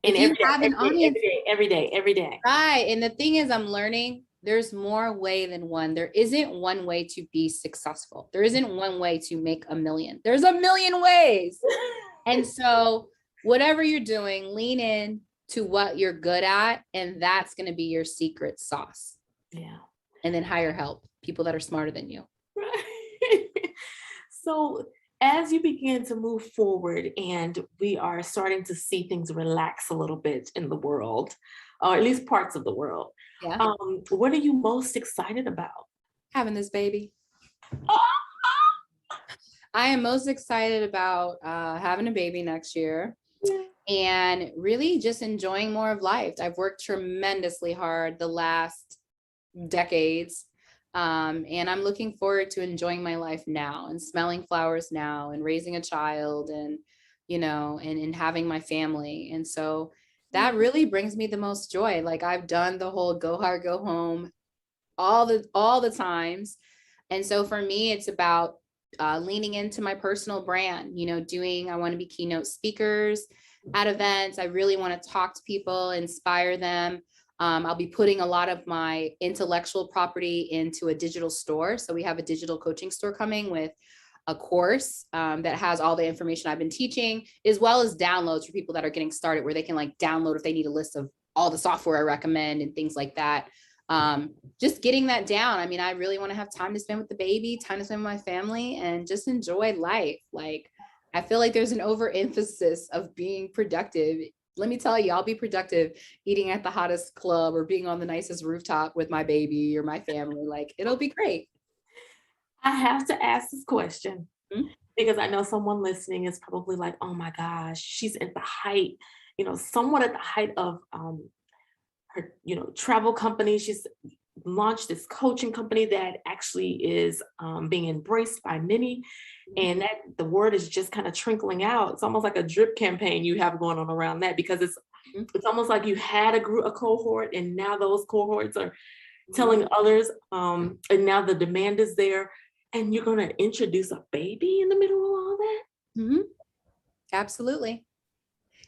And every day. Right. And the thing is, I'm learning there's more way than one. There isn't one way to be successful. There isn't one way to make 1 million. There's 1 million ways. And so whatever you're doing, lean in to what you're good at. And that's going to be your secret sauce. Yeah. And then hire help, people that are smarter than you. Right. So as you begin to move forward and we are starting to see things relax a little bit in the world, or at least parts of the world, what are you most excited about? Having this baby. I am most excited about having a baby next year and really just enjoying more of life. I've worked tremendously hard the last decades. And I'm looking forward to enjoying my life now and smelling flowers now and raising a child and, and having my family. And so that really brings me the most joy. Like, I've done the whole go hard, go home all the times. And so for me, it's about leaning into my personal brand, I want to be keynote speakers at events. I really want to talk to people, inspire them. I'll be putting a lot of my intellectual property into a digital store. So we have a digital coaching store coming with a course that has all the information I've been teaching, as well as downloads for people that are getting started, where they can like download if they need a list of all the software I recommend and things like that. Just getting that down. I mean, I really want to have time to spend with the baby, time to spend with my family, and just enjoy life. Like, I feel like there's an overemphasis of being productive. Let me tell you, I'll be productive eating at the hottest club or being on the nicest rooftop with my baby or my family. Like, it'll be great. I have to ask this question Mhm. because I know someone listening is probably like, oh my gosh, she's at the height, somewhat at the height of her, travel company. She's launched this coaching company that actually is being embraced by many. And that the word is just kind of trickling out. It's almost like a drip campaign you have going on around that, because it's almost like you had a cohort, and now those cohorts are telling others, and now the demand is there, and you're going to introduce a baby in the middle of all that. Mm-hmm. Absolutely.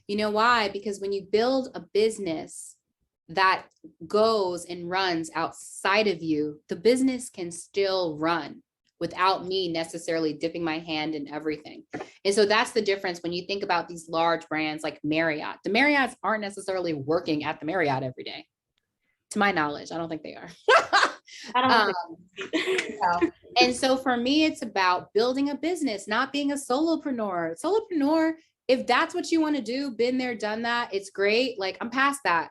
You know why? Because when you build a business that goes and runs outside of you, the business can still run without me necessarily dipping my hand in everything. And so that's the difference when you think about these large brands like Marriott. The Marriotts aren't necessarily working at the Marriott every day. To my knowledge, I don't think they are. I don't think. And so for me, it's about building a business, not being a solopreneur. Solopreneur, if that's what you want to do, been there, done that, it's great. Like, I'm past that.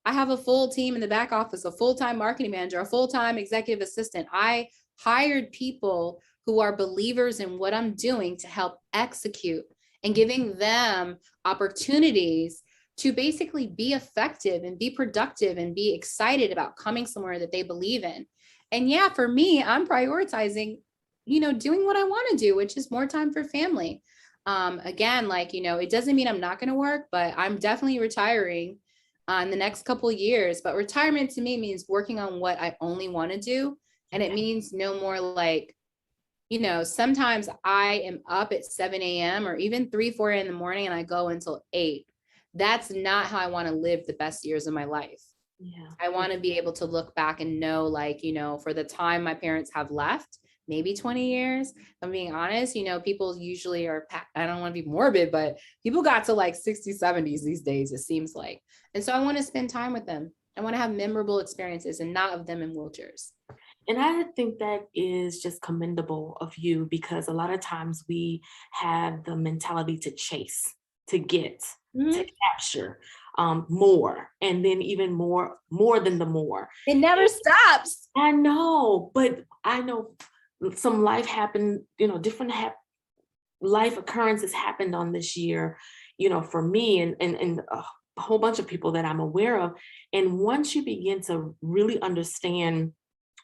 I have a full team in the back office, a full-time marketing manager, a full-time executive assistant. I hired people who are believers in what I'm doing to help execute, and giving them opportunities to basically be effective and be productive and be excited about coming somewhere that they believe in. And yeah, for me, I'm prioritizing, doing what I want to do, which is more time for family. Again, like, it doesn't mean I'm not going to work, but I'm definitely retiring in the next couple of years. But retirement to me means working on what I only want to do. And it means no more like, sometimes I am up at 7 a.m. or even 3, 4 in the morning, and I go until 8. That's not how I want to live the best years of my life. Yeah. I want to be able to look back and know, like, for the time my parents have left, maybe 20 years. If I'm being honest, people usually are, I don't want to be morbid, but people got to like 60s, 70s these days, it seems like. And so I want to spend time with them. I want to have memorable experiences and not of them in wheelchairs. And I think that is just commendable of you, because a lot of times we have the mentality to chase, to get, to capture more, and then even more than the more. It never stops. I know, but I know some life happened, different life occurrences happened on this year, for me and a whole bunch of people that I'm aware of. And once you begin to really understand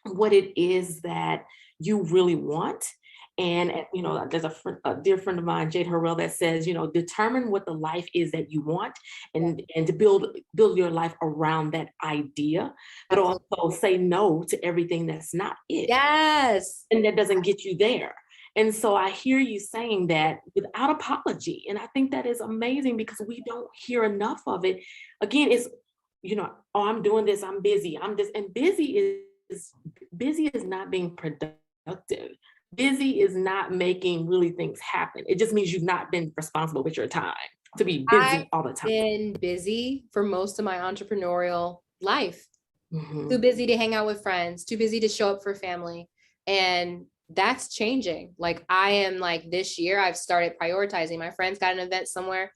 what it is that you really want. And, there's a dear friend of mine, Jade Harrell, that says, determine what the life is that you want, and to build your life around that idea, but also say no to everything that's not it. Yes. And that doesn't get you there. And so I hear you saying that without apology. And I think that is amazing, because we don't hear enough of it. Again, it's, oh, I'm doing this, I'm busy, I'm this, and busy is not being productive. Busy is not making really things happen. It just means you've not been responsible with your time to be busy all the time. I've been busy for most of my entrepreneurial life. Too busy to hang out with friends, too busy to show up for family. And that's changing. Like, I am like, this year I've started prioritizing. My friends got an event somewhere,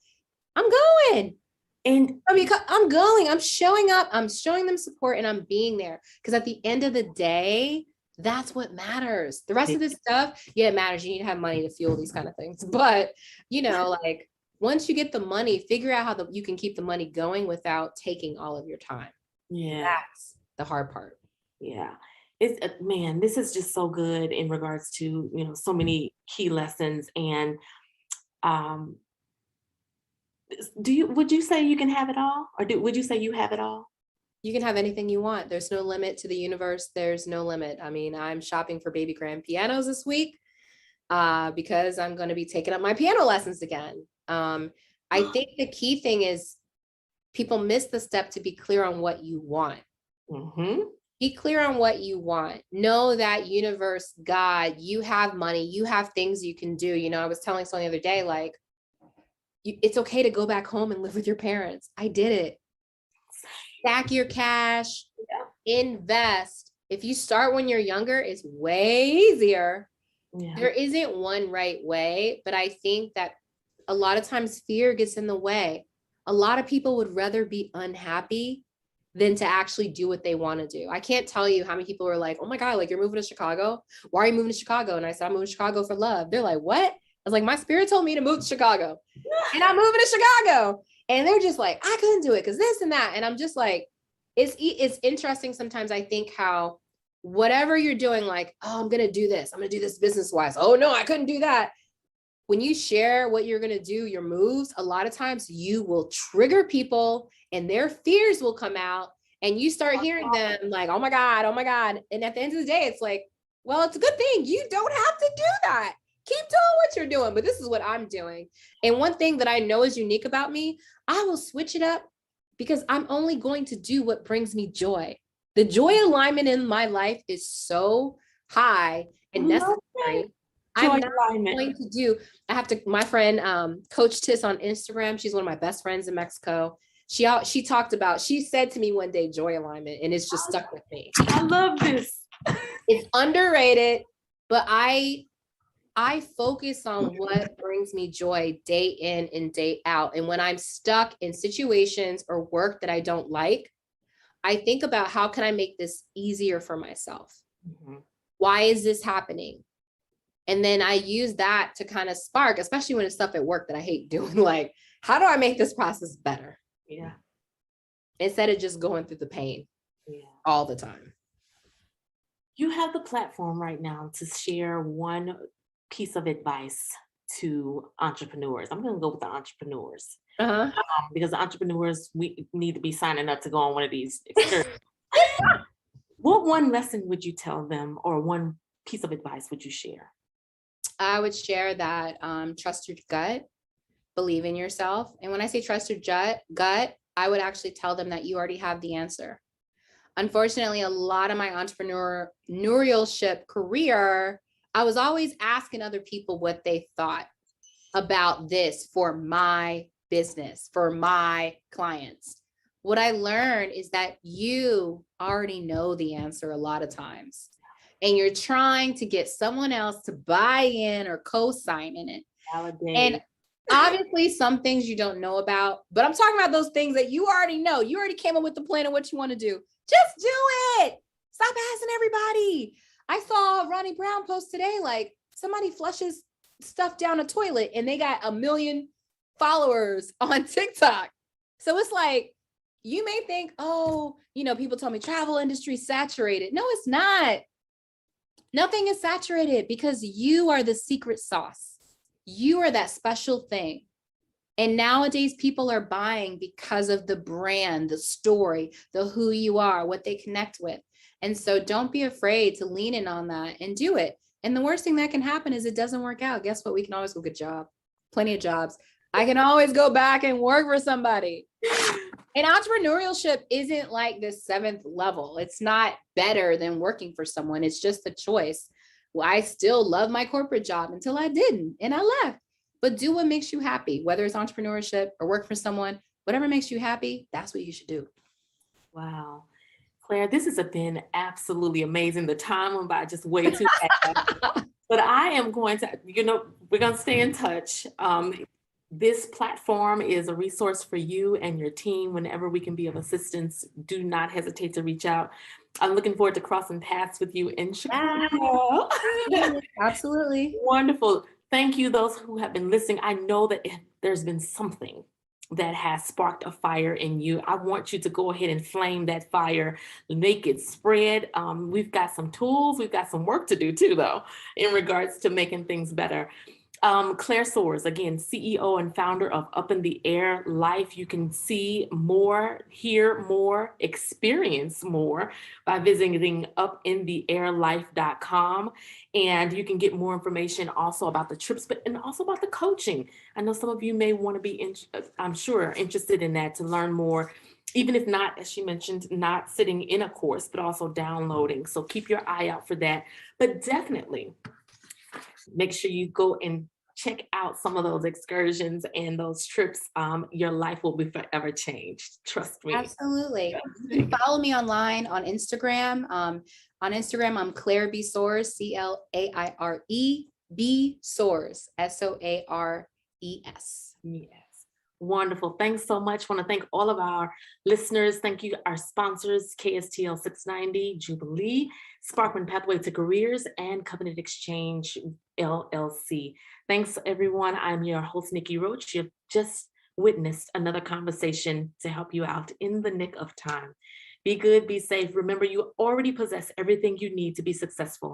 I'm going. And I'm going, I'm showing up, I'm showing them support, and I'm being there. Because at the end of the day, that's what matters. The rest of this stuff, yeah, it matters. You need to have money to fuel these kind of things. But, like, once you get the money, figure out how you can keep the money going without taking all of your time. Yeah. That's the hard part. Yeah. It's man, this is just so good in regards to, so many key lessons. And would you say you can have it all? Or would you say you have it all? You can have anything you want. There's no limit to the universe. There's no limit. I mean, I'm shopping for baby grand pianos this week because I'm going to be taking up my piano lessons again. I think the key thing is people miss the step to be clear on what you want. Mm-hmm. Be clear on what you want. Know that universe, God, you have money, you have things you can do. You know, I was telling someone the other day, like, it's okay to go back home and live with your parents. I did it. Stack your cash, invest. If you start when you're younger, it's way easier. There isn't one right way, but I think that a lot of times fear gets in the way. A lot of people would rather be unhappy than to actually do what they want to do. I can't tell you how many people are like, oh my God, like you're moving to Chicago. Why are you moving to Chicago? And I said, I'm moving to Chicago for love. They're like, what? I was like, my spirit told me to move to Chicago and I'm moving to Chicago. And they're just like, I couldn't do it because this and that. And I'm just like, it's interesting sometimes. I think how whatever you're doing, like, oh, I'm going to do this. I'm going to do this business-wise. Oh no, I couldn't do that. When you share what you're going to do, your moves, a lot of times you will trigger people and their fears will come out and you start hearing them like, oh my God, oh my God. And at the end of the day, it's like, well, it's a good thing. You don't have to do that. Keep doing what you're doing, but this is what I'm doing. And one thing that I know is unique about me, I will switch it up because I'm only going to do what brings me joy. The joy alignment in my life is so high and necessary. I'm not going to do, I have to, my friend, Coach Tiss on Instagram, she's one of my best friends in Mexico. She talked about, she said to me one day, joy alignment, and it's just stuck with me. I love this. It's underrated, but I focus on what brings me joy day in and day out. And when I'm stuck in situations or work that I don't like, I think about how can I make this easier for myself? Mm-hmm. Why is this happening? And then I use that to kind of spark, especially when it's stuff at work that I hate doing. Like, how do I make this process better? Yeah. Instead of just going through the pain all the time. You have the platform right now to share one piece of advice to entrepreneurs. I'm going to go with the entrepreneurs. Because the entrepreneurs, we need to be signing up to go on one of these excursions. What one lesson would you tell them, or one piece of advice would you share? I would share that trust your gut, believe in yourself. And when I say trust your gut, I would actually tell them that you already have the answer. Unfortunately, a lot of my entrepreneurship career, I was always asking other people what they thought about this for my business, for my clients. What I learned is that you already know the answer a lot of times. And you're trying to get someone else to buy in or co-sign in it. Validate. And obviously some things you don't know about, but I'm talking about those things that you already know. You already came up with the plan of what you want to do. Just do it. Stop asking everybody. I saw Ronnie Brown post today, like somebody flushes stuff down a toilet and they got 1 million followers on TikTok. So it's like, you may think, oh, people tell me travel industry saturated. No, it's not. Nothing is saturated because you are the secret sauce. You are that special thing. And nowadays people are buying because of the brand, the story, the who you are, what they connect with. And so don't be afraid to lean in on that and do it. And the worst thing that can happen is it doesn't work out. Guess what? We can always go get a job. Plenty of jobs. I can always go back and work for somebody. And entrepreneurship isn't like this 7th level. It's not better than working for someone. It's just a choice. Well, I still love my corporate job until I didn't, and I left. But do what makes you happy, whether it's entrepreneurship or work for someone, whatever makes you happy, that's what you should do. Wow. Claire, this has been absolutely amazing. The time went by just way too fast. But I am going to, we're going to stay in touch. This platform is a resource for you and your team. Whenever we can be of assistance, do not hesitate to reach out. I'm looking forward to crossing paths with you in Chicago. Absolutely. Wonderful. Thank you, those who have been listening. I know that there's been something that has sparked a fire in you. I want you to go ahead and flame that fire, make it spread. We've got some tools. We've got some work to do too, though, in regards to making things better. Claire Soares, again, CEO and founder of Up in the Air Life. You can see more, hear more, experience more by visiting upintheairlife.com. And you can get more information also about the trips, but and also about the coaching. I know some of you may want to be, I'm sure, interested in that to learn more, even if not, as she mentioned, not sitting in a course, but also downloading. So keep your eye out for that. But definitely make sure you go and check out some of those excursions and those trips. Your life will be forever changed. Trust me. Absolutely. You can follow me online on Instagram. On Instagram, I'm Claire B. Soares, CLAIRE B. Soares, SOARES. Yes. Wonderful. Thanks so much. Want to thank all of our listeners. Thank you, our sponsors, KSTL 690, Jubilee, Sparkman Pathway to Careers, and Covenant Exchange LLC. Thanks, everyone. I'm your host, Nikki Roach. You've just witnessed another conversation to help you out in the nick of time. Be good, be safe. Remember, you already possess everything you need to be successful.